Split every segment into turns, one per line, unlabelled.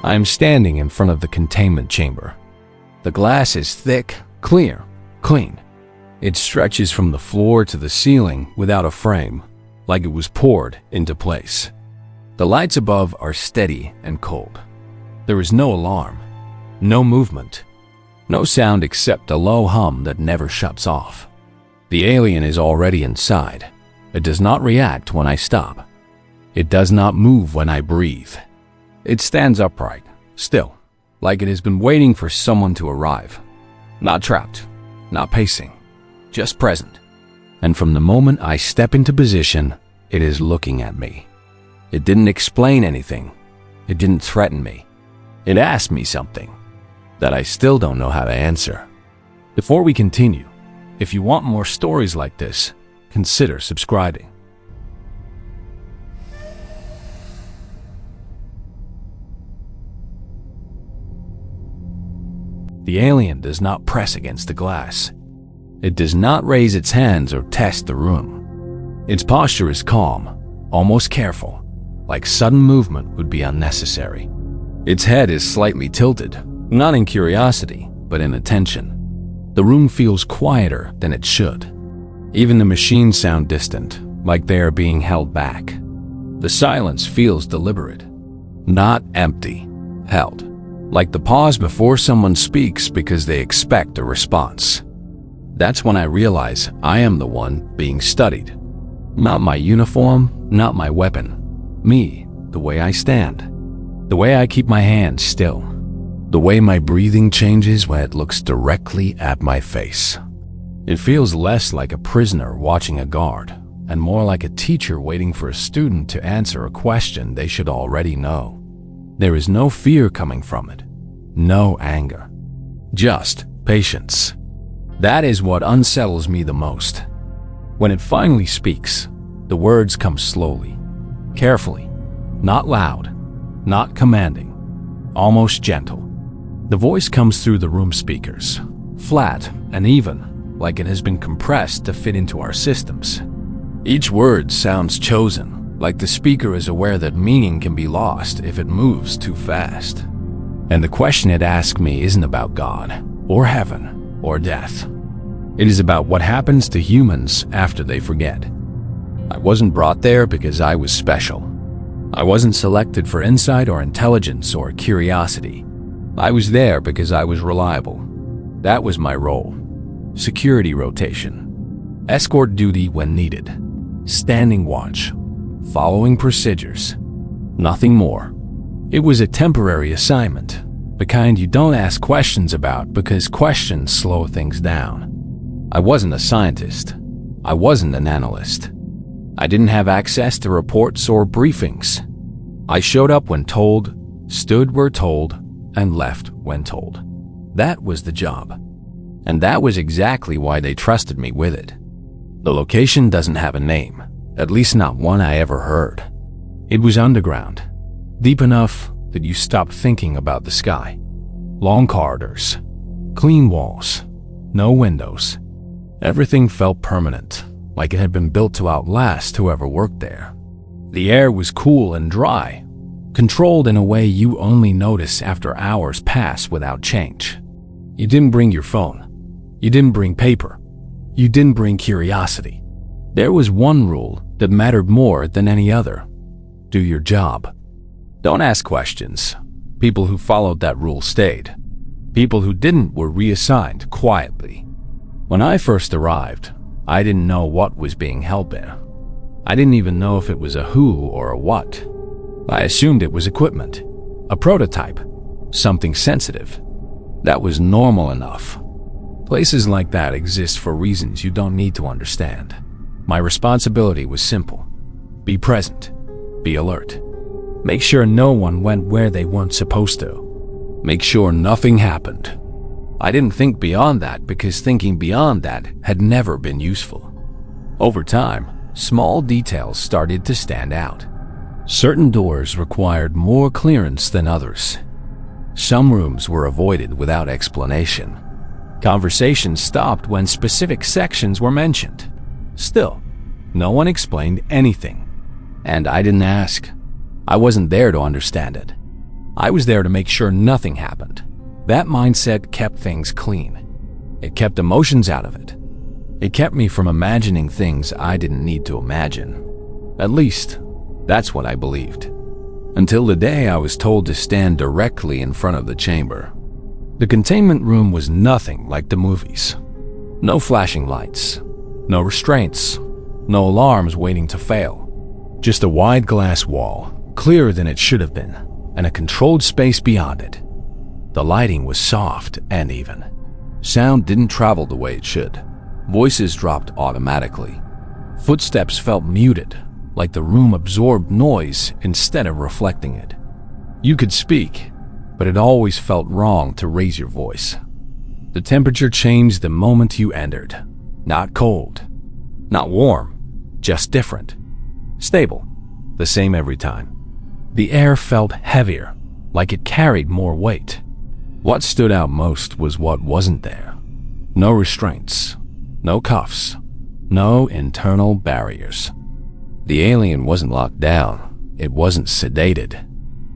I am standing in front of the containment chamber. The glass is thick, clear, clean. It stretches from the floor to the ceiling without a frame, like it was poured into place. The lights above are steady and cold. There is no alarm, no movement, no sound except a low hum that never shuts off. The alien is already inside. It does not react when I stop. It does not move when I breathe. It stands upright, still, like it has been waiting for someone to arrive. Not trapped, not pacing, just present. And from the moment I step into position, it is looking at me. It didn't explain anything. It didn't threaten me. It asked me something that I still don't know how to answer. Before we continue, if you want more stories like this, consider subscribing. The alien does not press against the glass. It does not raise its hands or test the room. Its posture is calm, almost careful, like sudden movement would be unnecessary. Its head is slightly tilted, not in curiosity, but in attention. The room feels quieter than it should. Even the machines sound distant, like they are being held back. The silence feels deliberate, not empty, held. Like the pause before someone speaks because they expect a response. That's when I realize I am the one being studied. Not my uniform, not my weapon. Me, the way I stand. The way I keep my hands still. The way my breathing changes when it looks directly at my face. It feels less like a prisoner watching a guard, and more like a teacher waiting for a student to answer a question they should already know. There is no fear coming from it, no anger, just patience. That is what unsettles me the most. When it finally speaks, the words come slowly, carefully, not loud, not commanding, almost gentle. The voice comes through the room speakers, flat and even, like it has been compressed to fit into our systems. Each word sounds chosen, like the speaker is aware that meaning can be lost if it moves too fast. And the question it asks me isn't about God, or heaven, or death. It is about what happens to humans after they forget. I wasn't brought there because I was special. I wasn't selected for insight or intelligence or curiosity. I was there because I was reliable. That was my role. Security rotation. Escort duty when needed. Standing watch. Following procedures. Nothing more. It was a temporary assignment, the kind you don't ask questions about because questions slow things down. I wasn't a scientist. I wasn't an analyst. I didn't have access to reports or briefings. I showed up when told, stood where told, and left when told. That was the job. And that was exactly why they trusted me with it. The location doesn't have a name, at least not one I ever heard. It was underground, deep enough that you stopped thinking about the sky. Long corridors, clean walls, no windows. Everything felt permanent, like it had been built to outlast whoever worked there. The air was cool and dry, controlled in a way you only notice after hours pass without change. You didn't bring your phone. You didn't bring paper. You didn't bring curiosity. There was one rule that mattered more than any other. Do your job. Don't ask questions. People who followed that rule stayed. People who didn't were reassigned quietly. When I first arrived, I didn't know what was being held there. I didn't even know if it was a who or a what. I assumed it was equipment, a prototype, something sensitive. That was normal enough. Places like that exist for reasons you don't need to understand. My responsibility was simple. Be present. Be alert. Make sure no one went where they weren't supposed to. Make sure nothing happened. I didn't think beyond that because thinking beyond that had never been useful. Over time, small details started to stand out. Certain doors required more clearance than others. Some rooms were avoided without explanation. Conversations stopped when specific sections were mentioned. Still, no one explained anything. And I didn't ask. I wasn't there to understand it. I was there to make sure nothing happened. That mindset kept things clean. It kept emotions out of it. It kept me from imagining things I didn't need to imagine. At least, that's what I believed. Until the day I was told to stand directly in front of the chamber. The containment room was nothing like the movies. No flashing lights, no restraints, no alarms waiting to fail. Just a wide glass wall, clearer than it should have been, and a controlled space beyond it. The lighting was soft and even. Sound didn't travel the way it should. Voices dropped automatically. Footsteps felt muted, like the room absorbed noise instead of reflecting it. You could speak, but it always felt wrong to raise your voice. The temperature changed the moment you entered. Not cold, not warm, just different. Stable, the same every time. The air felt heavier, like it carried more weight. What stood out most was what wasn't there. No restraints, no cuffs, no internal barriers. The alien wasn't locked down, it wasn't sedated.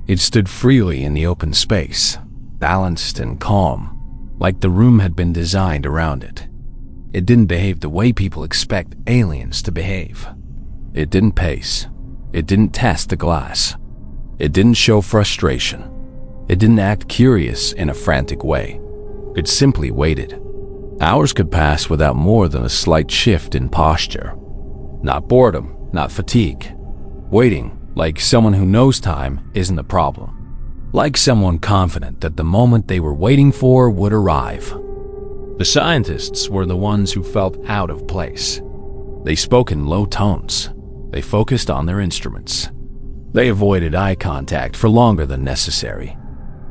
It stood freely in the open space, balanced and calm, like the room had been designed around it. It didn't behave the way people expect aliens to behave. It didn't pace. It didn't test the glass. It didn't show frustration. It didn't act curious in a frantic way. It simply waited. Hours could pass without more than a slight shift in posture. Not boredom, not fatigue. Waiting, like someone who knows time isn't a problem. Like someone confident that the moment they were waiting for would arrive. The scientists were the ones who felt out of place. They spoke in low tones. They focused on their instruments. They avoided eye contact for longer than necessary.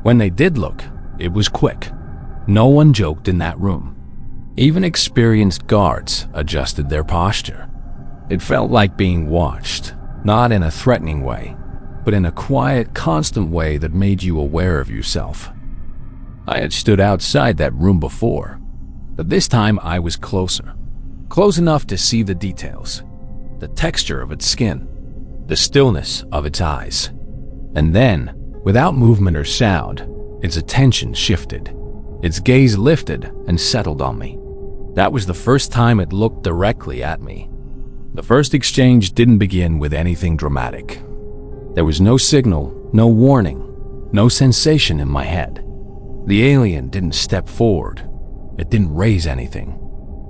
When they did look, it was quick. No one joked in that room. Even experienced guards adjusted their posture. It felt like being watched, not in a threatening way, but in a quiet, constant way that made you aware of yourself. I had stood outside that room before, but this time I was closer. Close enough to see the details, the texture of its skin, the stillness of its eyes. And then, without movement or sound, its attention shifted. Its gaze lifted and settled on me. That was the first time it looked directly at me. The first exchange didn't begin with anything dramatic. There was no signal, no warning, no sensation in my head. The alien didn't step forward. It didn't raise anything.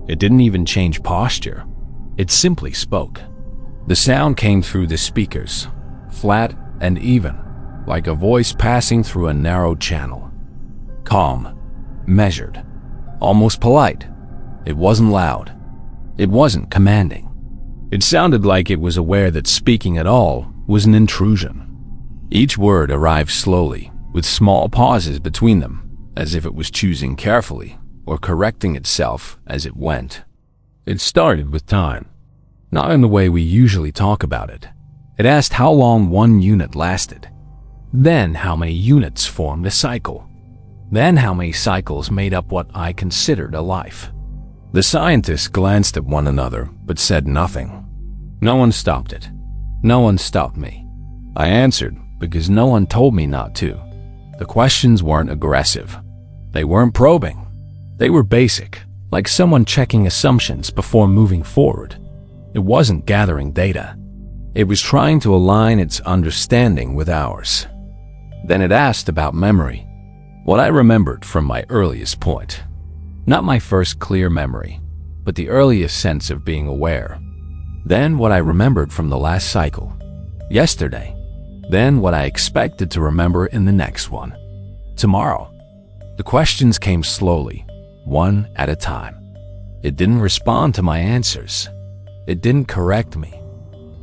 It didn't even change posture. It simply spoke. The sound came through the speakers, flat and even, like a voice passing through a narrow channel. Calm, measured, almost polite. It wasn't loud. It wasn't commanding. It sounded like it was aware that speaking at all was an intrusion. Each word arrived slowly, with small pauses between them, as if it was choosing carefully or correcting itself as it went. It started with time, not in the way we usually talk about it. It asked how long one unit lasted, then how many units formed a cycle, then how many cycles made up what I considered a life. The scientists glanced at one another but said nothing. No one stopped it. No one stopped me. I answered because no one told me not to. The questions weren't aggressive. They weren't probing. They were basic, like someone checking assumptions before moving forward. It wasn't gathering data. It was trying to align its understanding with ours. Then it asked about memory, what I remembered from my earliest point. Not my first clear memory, but the earliest sense of being aware. Then what I remembered from the last cycle, yesterday. Then what I expected to remember in the next one, tomorrow. The questions came slowly, one at a time. It didn't respond to my answers. It didn't correct me.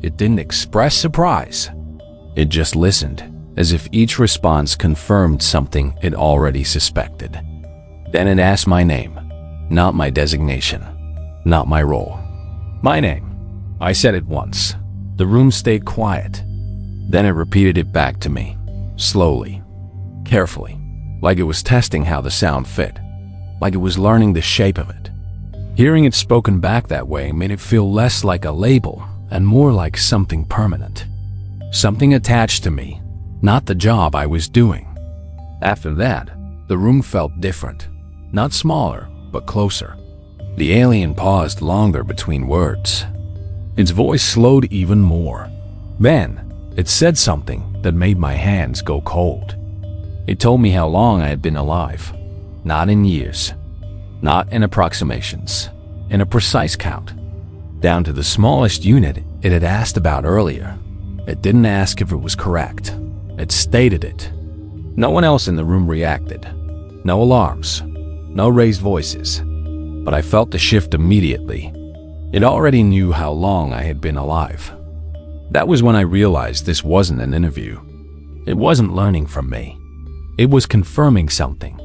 It didn't express surprise. It just listened, as if each response confirmed something it already suspected. Then it asked my name, not my designation, not my role. My name. I said it once. The room stayed quiet. Then it repeated it back to me, slowly, carefully, like it was testing how the sound fit, like it was learning the shape of it. Hearing it spoken back that way made it feel less like a label and more like something permanent. Something attached to me, not the job I was doing. After that, the room felt different. Not smaller, but closer. The alien paused longer between words. Its voice slowed even more. Then, it said something that made my hands go cold. It told me how long I had been alive. Not in years. Not in approximations. In a precise count. Down to the smallest unit it had asked about earlier. It didn't ask if it was correct. It stated it. No one else in the room reacted. No alarms. No raised voices. But I felt the shift immediately. It already knew how long I had been alive. That was when I realized this wasn't an interview. It wasn't learning from me. It was confirming something.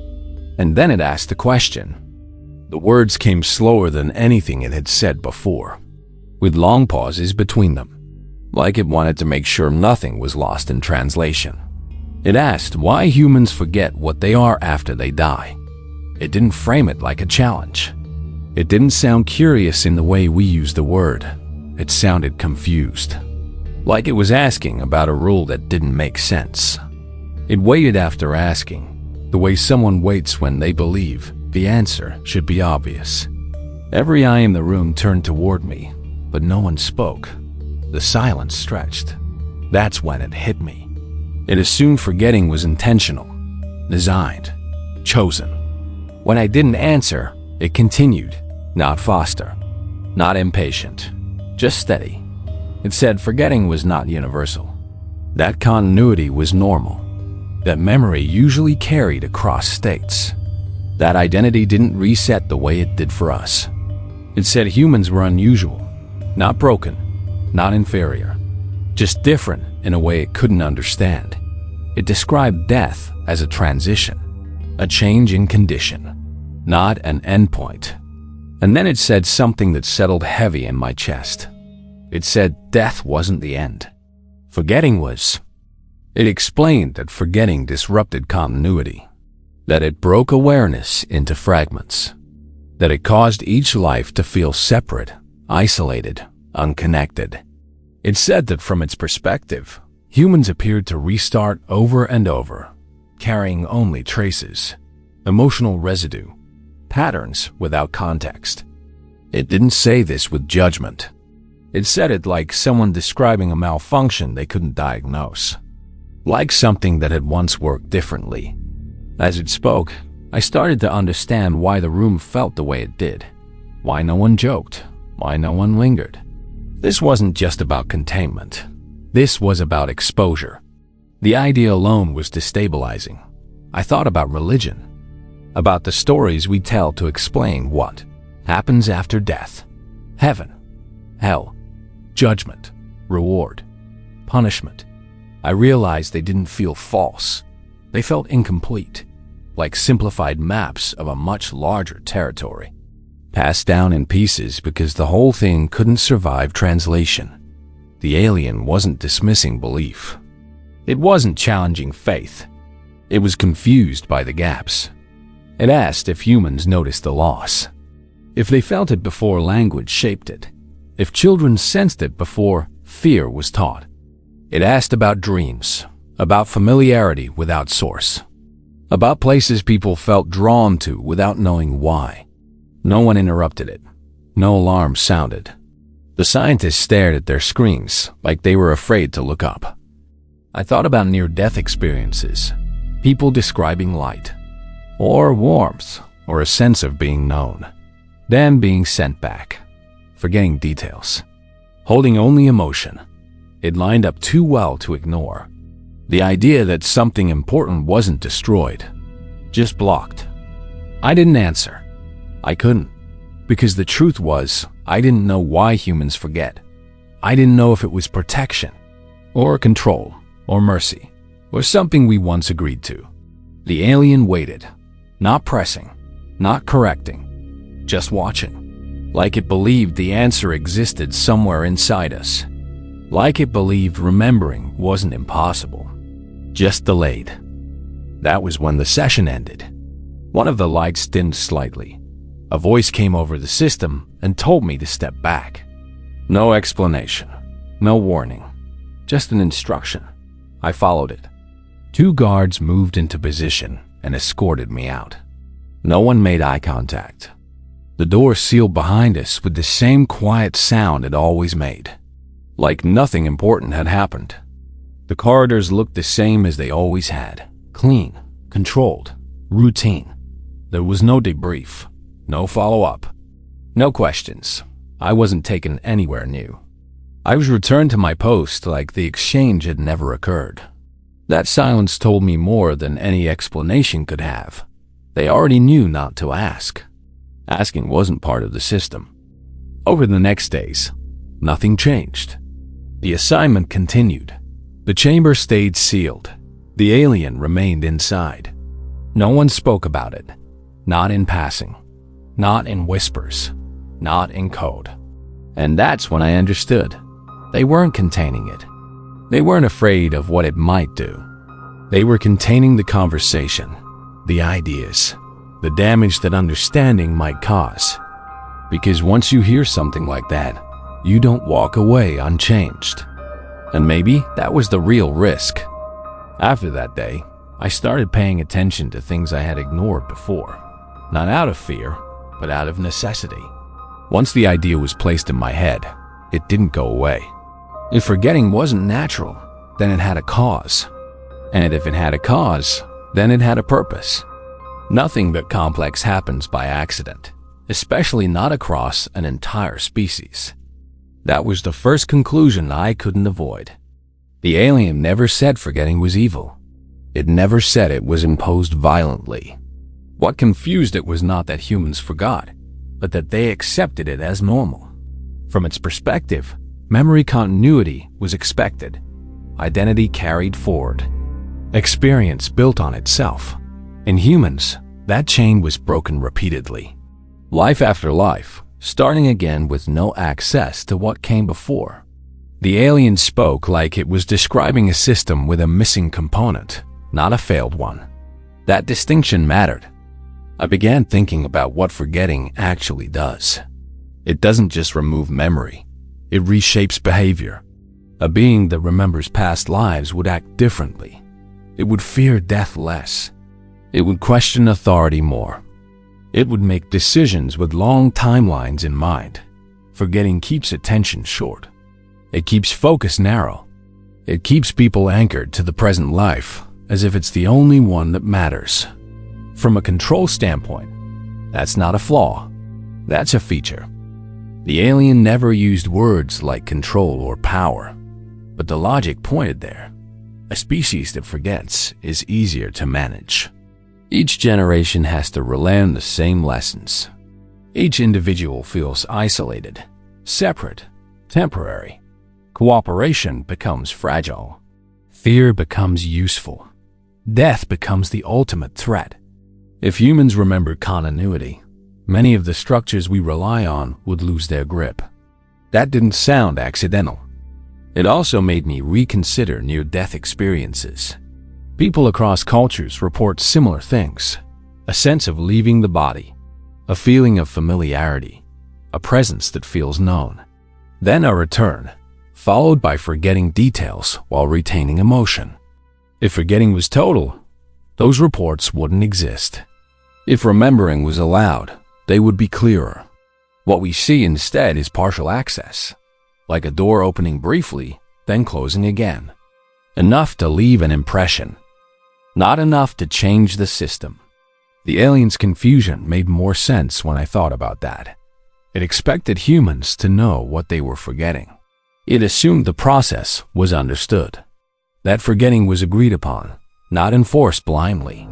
And then it asked a question. The words came slower than anything it had said before, with long pauses between them, like it wanted to make sure nothing was lost in translation. It asked why humans forget what they are after they die. It didn't frame it like a challenge. It didn't sound curious in the way we use the word. It sounded confused, like it was asking about a rule that didn't make sense. It waited after asking, the way someone waits when they believe the answer should be obvious. Every eye in the room turned toward me, but no one spoke. The silence stretched. That's when it hit me. It assumed forgetting was intentional, designed, chosen. When I didn't answer, it continued, not faster, not impatient, just steady. It said forgetting was not universal. That continuity was normal. That memory usually carried across states. That identity didn't reset the way it did for us. It said humans were unusual, not broken, not inferior, just different in a way it couldn't understand. It described death as a transition, a change in condition, not an endpoint. And then it said something that settled heavy in my chest. It said death wasn't the end. Forgetting was. It explained that forgetting disrupted continuity, that it broke awareness into fragments, that it caused each life to feel separate, isolated, unconnected. It said that from its perspective, humans appeared to restart over and over, carrying only traces, emotional residue, patterns without context. It didn't say this with judgment. It said it like someone describing a malfunction they couldn't diagnose, like something that had once worked differently. As it spoke, I started to understand why the room felt the way it did, why no one joked, why no one lingered. This wasn't just about containment. This was about exposure. The idea alone was destabilizing. I thought about religion, about the stories we tell to explain what happens after death. Heaven, hell, judgment, reward, punishment. I realized they didn't feel false. They felt incomplete, like simplified maps of a much larger territory, passed down in pieces because the whole thing couldn't survive translation. The alien wasn't dismissing belief. It wasn't challenging faith. It was confused by the gaps. It asked if humans noticed the loss, if they felt it before language shaped it, if children sensed it before fear was taught. It asked about dreams, about familiarity without source, about places people felt drawn to without knowing why. No one interrupted it. No alarm sounded. The scientists stared at their screens like they were afraid to look up. I thought about near-death experiences, people describing light, or warmth, or a sense of being known, then being sent back, forgetting details, holding only emotion. It lined up too well to ignore. The idea that something important wasn't destroyed, just blocked. I didn't answer. I couldn't, because the truth was, I didn't know why humans forget. I didn't know if it was protection, or control, or mercy, or something we once agreed to. The alien waited, not pressing, not correcting, just watching, like it believed the answer existed somewhere inside us, like it believed remembering wasn't impossible, just delayed. That was when the session ended. One of the lights dimmed slightly. A voice came over the system and told me to step back. No explanation, no warning, just an instruction. I followed it. 2 guards moved into position and escorted me out. No one made eye contact. The door sealed behind us with the same quiet sound it always made, like nothing important had happened. The corridors looked the same as they always had, clean, controlled, routine. There was no debrief, no follow-up, no questions. I wasn't taken anywhere new. I was returned to my post like the exchange had never occurred. That silence told me more than any explanation could have. They already knew not to ask. Asking wasn't part of the system. Over the next days, nothing changed. The assignment continued. The chamber stayed sealed. The alien remained inside. No one spoke about it. Not in passing. Not in whispers. Not in code. And that's when I understood. They weren't containing it. They weren't afraid of what it might do. They were containing the conversation, the ideas, the damage that understanding might cause. Because once you hear something like that, you don't walk away unchanged. And maybe that was the real risk. After that day, I started paying attention to things I had ignored before. Not out of fear, but out of necessity. Once the idea was placed in my head, it didn't go away. If forgetting wasn't natural, then it had a cause. And if it had a cause, then it had a purpose. Nothing but complex happens by accident, especially not across an entire species. That was the first conclusion I couldn't avoid. The alien never said forgetting was evil. It never said it was imposed violently. What confused it was not that humans forgot, but that they accepted it as normal. From its perspective, memory continuity was expected, identity carried forward, experience built on itself. In humans, that chain was broken repeatedly. Life after life, starting again with no access to what came before. The alien spoke like it was describing a system with a missing component, not a failed one. That distinction mattered. I began thinking about what forgetting actually does. It doesn't just remove memory, it reshapes behavior. A being that remembers past lives would act differently. It would fear death less. It would question authority more. It would make decisions with long timelines in mind. Forgetting keeps attention short. It keeps focus narrow. It keeps people anchored to the present life as if it's the only one that matters. From a control standpoint, that's not a flaw. That's a feature. The alien never used words like control or power, but the logic pointed there. A species that forgets is easier to manage. Each generation has to relearn the same lessons. Each individual feels isolated, separate, temporary. Cooperation becomes fragile. Fear becomes useful. Death becomes the ultimate threat. If humans remember continuity, many of the structures we rely on would lose their grip. That didn't sound accidental. It also made me reconsider near-death experiences. People across cultures report similar things. A sense of leaving the body, a feeling of familiarity, a presence that feels known. Then a return, followed by forgetting details while retaining emotion. If forgetting was total, those reports wouldn't exist. If remembering was allowed, they would be clearer. What we see instead is partial access, like a door opening briefly, then closing again. Enough to leave an impression, not enough to change the system. The alien's confusion made more sense when I thought about that. It expected humans to know what they were forgetting. It assumed the process was understood, that forgetting was agreed upon, not enforced blindly.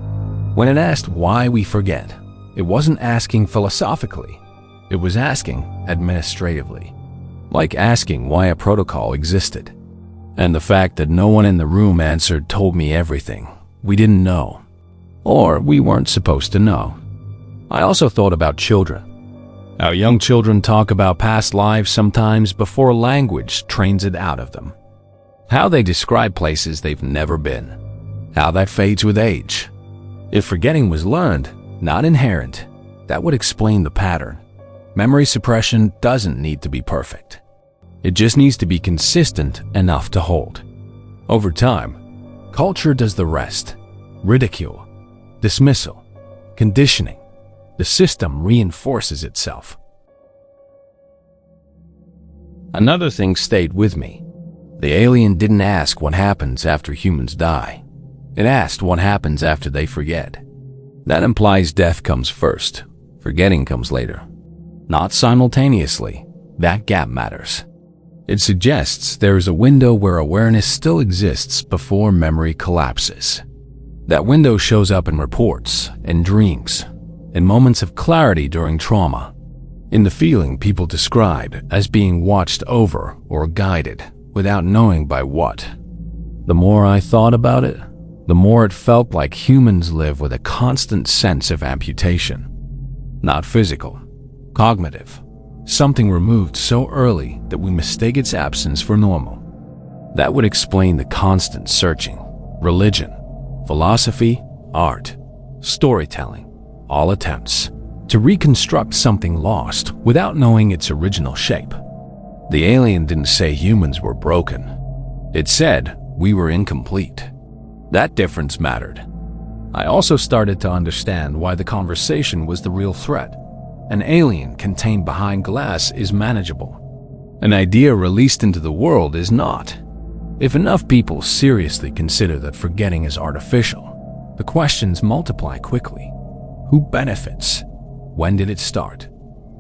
When it asked why we forget, it wasn't asking philosophically, it was asking administratively, like asking why a protocol existed. And the fact that no one in the room answered told me everything we didn't know, or we weren't supposed to know. I also thought about children. How young children talk about past lives sometimes before language trains it out of them. How they describe places they've never been. How that fades with age. If forgetting was learned, not inherent, that would explain the pattern. Memory suppression doesn't need to be perfect. It just needs to be consistent enough to hold. Over time, Culture does the rest. Ridicule, dismissal, conditioning. The system reinforces itself. Another thing stayed with me. The alien didn't ask what happens after humans die. It asked what happens after they forget. That implies death comes first, forgetting comes later. Not simultaneously. That gap matters. It suggests there is a window where awareness still exists before memory collapses. That window shows up in reports, in dreams, in moments of clarity during trauma, in the feeling people describe as being watched over or guided without knowing by what. The more I thought about it, the more it felt like humans live with a constant sense of amputation. Not physical, cognitive. Something removed so early that we mistake its absence for normal. That would explain the constant searching. Religion, philosophy, art, storytelling, all attempts to reconstruct something lost without knowing its original shape. The alien didn't say humans were broken. It said we were incomplete. That difference mattered. I also started to understand why the conversation was the real threat. An alien contained behind glass is manageable. An idea released into the world is not. If enough people seriously consider that forgetting is artificial, the questions multiply quickly. Who benefits? When did it start?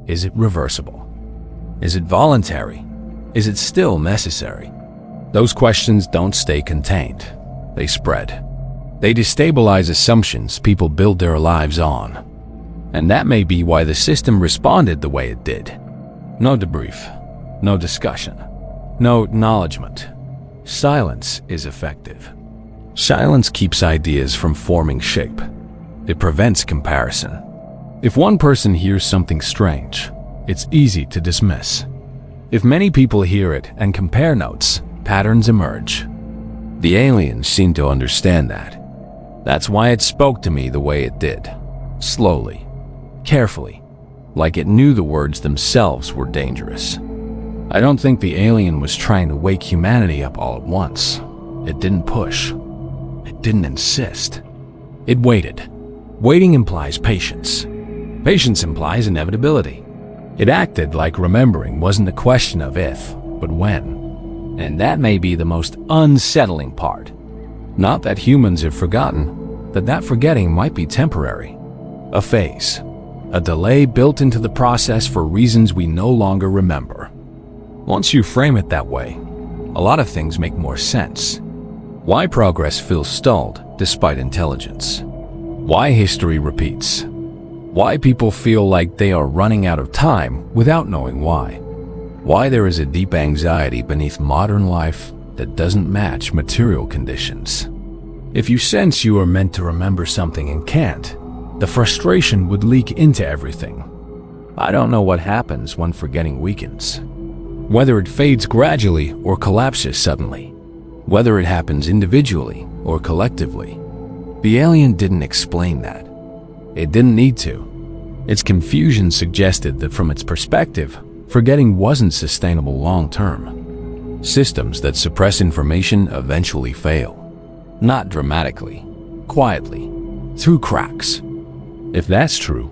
Is it reversible? Is it voluntary? Is it still necessary? Those questions don't stay contained. They spread. They destabilize assumptions people build their lives on. And that may be why the system responded the way it did. No debrief, no discussion, no acknowledgement. Silence is effective. Silence keeps ideas from forming shape. It prevents comparison. If one person hears something strange, it's easy to dismiss. If many people hear it and compare notes, patterns emerge. The aliens seemed to understand that. That's why it spoke to me the way it did. Slowly. Carefully, like it knew the words themselves were dangerous. I don't think the alien was trying to wake humanity up all at once. It didn't push. It didn't insist. It waited. Waiting implies patience. Patience implies inevitability. It acted like remembering wasn't a question of if, but when. And that may be the most unsettling part. Not that humans have forgotten, that forgetting might be temporary. A phase. A delay built into the process for reasons we no longer remember. Once you frame it that way, a lot of things make more sense. Why progress feels stalled despite intelligence. Why history repeats. Why people feel like they are running out of time without knowing why. Why there is a deep anxiety beneath modern life that doesn't match material conditions. If you sense you are meant to remember something and can't, the frustration would leak into everything. I don't know what happens when forgetting weakens. Whether it fades gradually or collapses suddenly. Whether it happens individually or collectively. The alien didn't explain that. It didn't need to. Its confusion suggested that from its perspective, forgetting wasn't sustainable long-term. Systems that suppress information eventually fail. Not dramatically, quietly, through cracks. If that's true,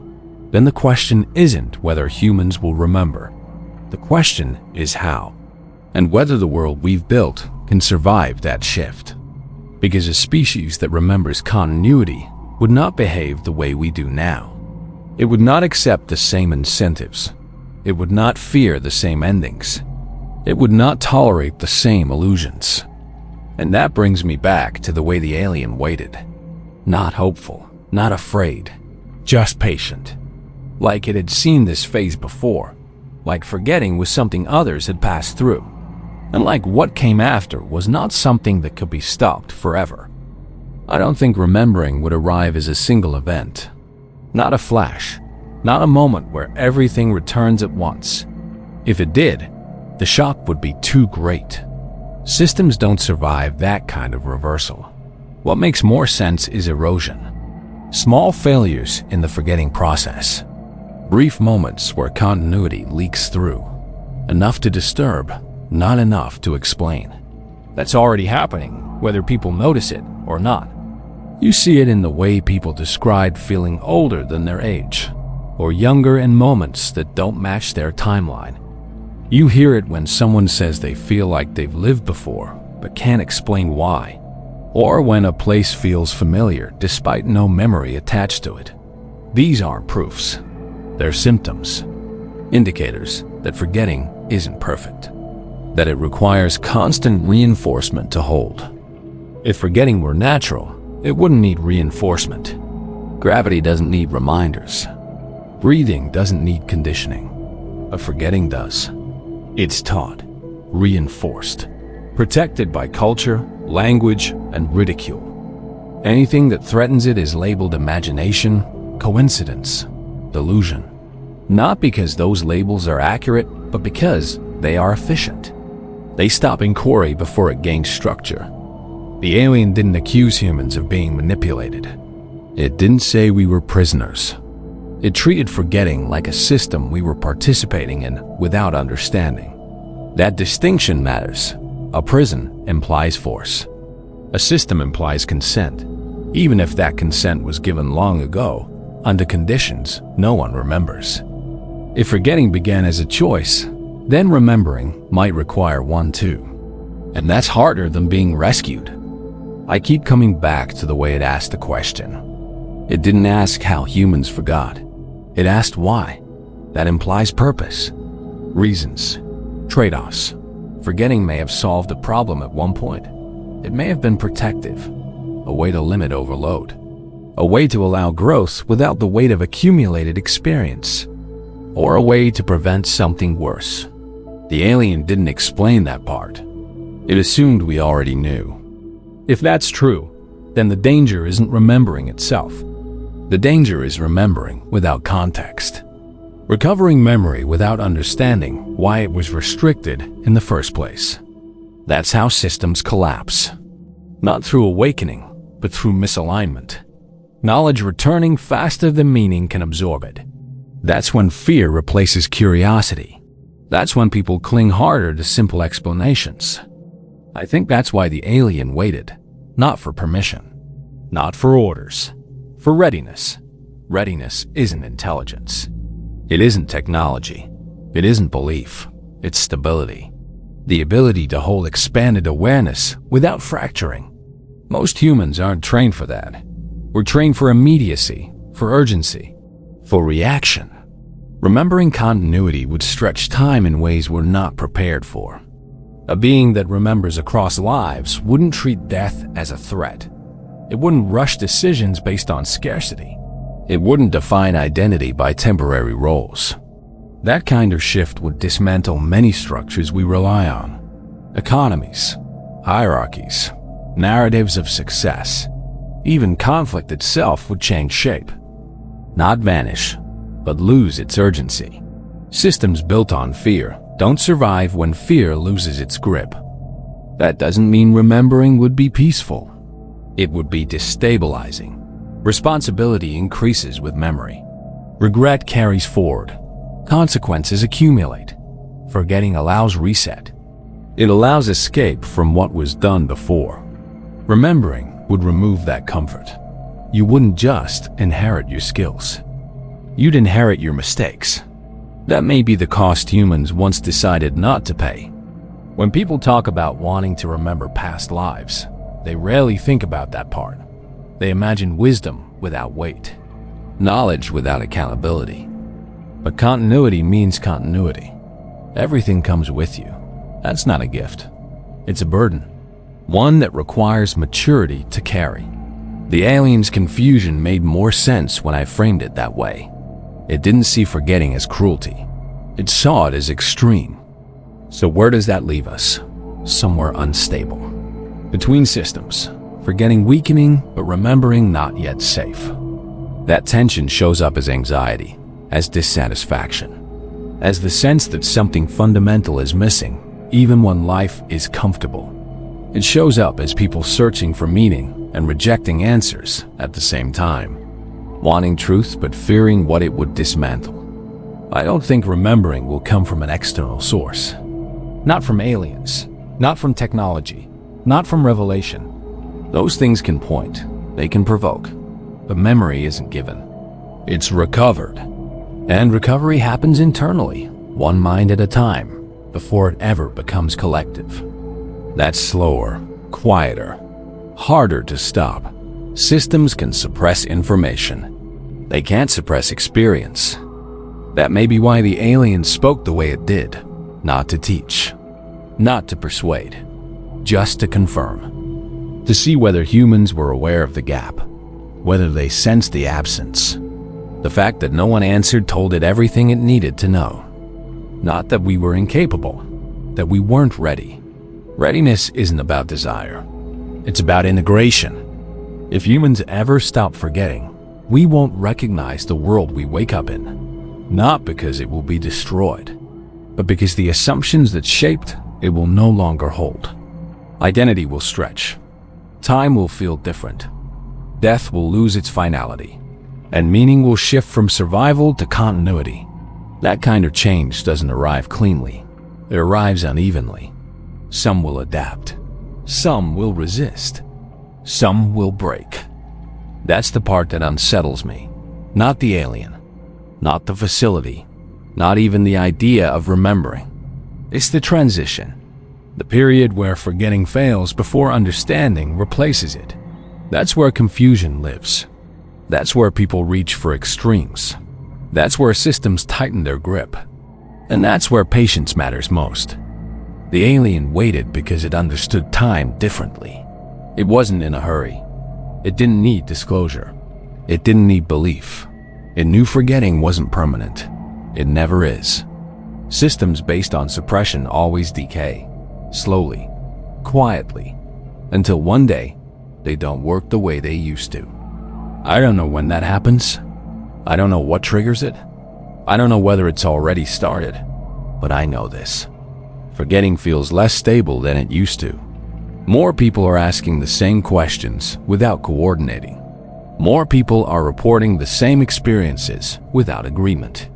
then the question isn't whether humans will remember. The question is how, and whether the world we've built can survive that shift. Because a species that remembers continuity would not behave the way we do now. It would not accept the same incentives. It would not fear the same endings. It would not tolerate the same illusions. And that brings me back to the way the alien waited. Not hopeful, not afraid. Just patient. Like it had seen this phase before. Like forgetting was something others had passed through. And like what came after was not something that could be stopped forever. I don't think remembering would arrive as a single event. Not a flash. Not a moment where everything returns at once. If it did, the shock would be too great. Systems don't survive that kind of reversal. What makes more sense is erosion. Small failures in the forgetting process. Brief moments where continuity leaks through. Enough to disturb, not enough to explain. That's already happening. whether people notice it or not. You see it in the way people describe feeling older than their age, or younger in moments that don't match their timeline. You hear it when someone says they feel like they've lived before, but can't explain why, or when a place feels familiar despite no memory attached to it. These aren't proofs. They're symptoms, indicators that forgetting isn't perfect, that it requires constant reinforcement to hold. If forgetting were natural, it wouldn't need reinforcement. Gravity doesn't need reminders. Breathing doesn't need conditioning, but forgetting does. It's taught, reinforced, protected by culture, language, and ridicule. Anything that threatens it is labeled imagination, coincidence, delusion. Not because those labels are accurate, but because they are efficient. They stop inquiry before it gains structure. The alien didn't accuse humans of being manipulated. It didn't say we were prisoners. It treated forgetting like a system we were participating in without understanding. That distinction matters. A prison implies force. A system implies consent, even if that consent was given long ago, under conditions no one remembers. If forgetting began as a choice, then remembering might require one too. And that's harder than being rescued. I keep coming back to the way it asked the question. It didn't ask how humans forgot. It asked why. That implies purpose, reasons, trade-offs. Forgetting may have solved a problem at one point. It may have been protective, a way to limit overload, a way to allow growth without the weight of accumulated experience, or a way to prevent something worse. The alien didn't explain that part. It assumed we already knew. If that's true, then the danger isn't remembering itself. The danger is remembering without context. Recovering memory without understanding why it was restricted in the first place. That's how systems collapse. Not through awakening, but through misalignment. Knowledge returning faster than meaning can absorb it. That's when fear replaces curiosity. That's when people cling harder to simple explanations. I think that's why the alien waited. Not for permission. Not for orders. For readiness. Readiness isn't intelligence. It isn't technology. It isn't belief. It's stability. The ability to hold expanded awareness without fracturing. Most humans aren't trained for that. We're trained for immediacy, for urgency, for reaction. Remembering continuity would stretch time in ways we're not prepared for. A being that remembers across lives wouldn't treat death as a threat. It wouldn't rush decisions based on scarcity. It wouldn't define identity by temporary roles. That kind of shift would dismantle many structures we rely on. Economies, hierarchies, narratives of success. Even conflict itself would change shape. Not vanish, but lose its urgency. Systems built on fear don't survive when fear loses its grip. That doesn't mean remembering would be peaceful. It would be destabilizing. Responsibility increases with memory. Regret carries forward. Consequences accumulate. Forgetting allows reset. It allows escape from what was done before. Remembering would remove that comfort. You wouldn't just inherit your skills. You'd inherit your mistakes. That may be the cost humans once decided not to pay. When people talk about wanting to remember past lives, they rarely think about that part. They imagine wisdom without weight, knowledge without accountability. But continuity means continuity. Everything comes with you. That's not a gift. It's a burden. One that requires maturity to carry. The alien's confusion made more sense when I framed it that way. It didn't see forgetting as cruelty. It saw it as extreme. So where does that leave us? Somewhere unstable. Between systems, forgetting weakening, but remembering not yet safe. That tension shows up as anxiety, as dissatisfaction, as the sense that something fundamental is missing, even when life is comfortable. It shows up as people searching for meaning and rejecting answers at the same time. Wanting truth but fearing what it would dismantle. I don't think remembering will come from an external source. Not from aliens, not from technology, not from revelation. Those things can point, they can provoke, but memory isn't given. It's recovered. And recovery happens internally, one mind at a time, before it ever becomes collective. That's slower, quieter, harder to stop. Systems can suppress information. They can't suppress experience. That may be why the alien spoke the way it did, not to teach, not to persuade, just to confirm, to see whether humans were aware of the gap, whether they sensed the absence. The fact that no one answered told it everything it needed to know. Not that we were incapable, that we weren't ready. Readiness isn't about desire. It's about integration. If humans ever stop forgetting, we won't recognize the world we wake up in. Not because it will be destroyed, but because the assumptions that shaped it will no longer hold. Identity will stretch. Time will feel different. Death will lose its finality. And meaning will shift from survival to continuity. That kind of change doesn't arrive cleanly. It arrives unevenly. Some will adapt. Some will resist. Some will break. That's the part that unsettles me. Not the alien. Not the facility. Not even the idea of remembering. It's the transition. The period where forgetting fails before understanding replaces it. That's where confusion lives. That's where people reach for extremes. That's where systems tighten their grip. And that's where patience matters most. The alien waited because it understood time differently. It wasn't in a hurry. It didn't need disclosure. It didn't need belief. It knew forgetting wasn't permanent. It never is. Systems based on suppression always decay, slowly, quietly, until one day they don't work the way they used to. I don't know when that happens. I don't know what triggers it. I don't know whether it's already started. But I know this. Forgetting feels less stable than it used to. More people are asking the same questions without coordinating. More people are reporting the same experiences without agreement.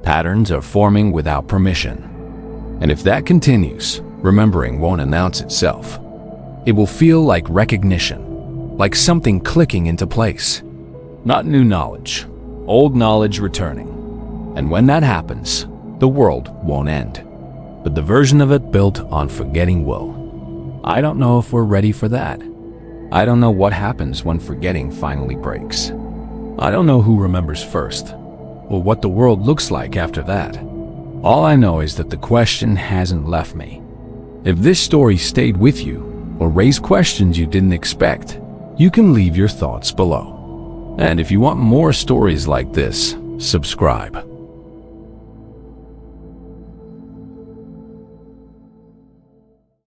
Patterns are forming without permission. And if that continues, remembering won't announce itself. It will feel like recognition, like something clicking into place. Not new knowledge, old knowledge returning. And when that happens, the world won't end. But the version of it built on forgetting will. I don't know if we're ready for that. I don't know what happens when forgetting finally breaks. I don't know who remembers first, or what the world looks like after that. All I know is that the question hasn't left me. If this story stayed with you, or raised questions you didn't expect, you can leave your thoughts below. And if you want more stories like this, subscribe.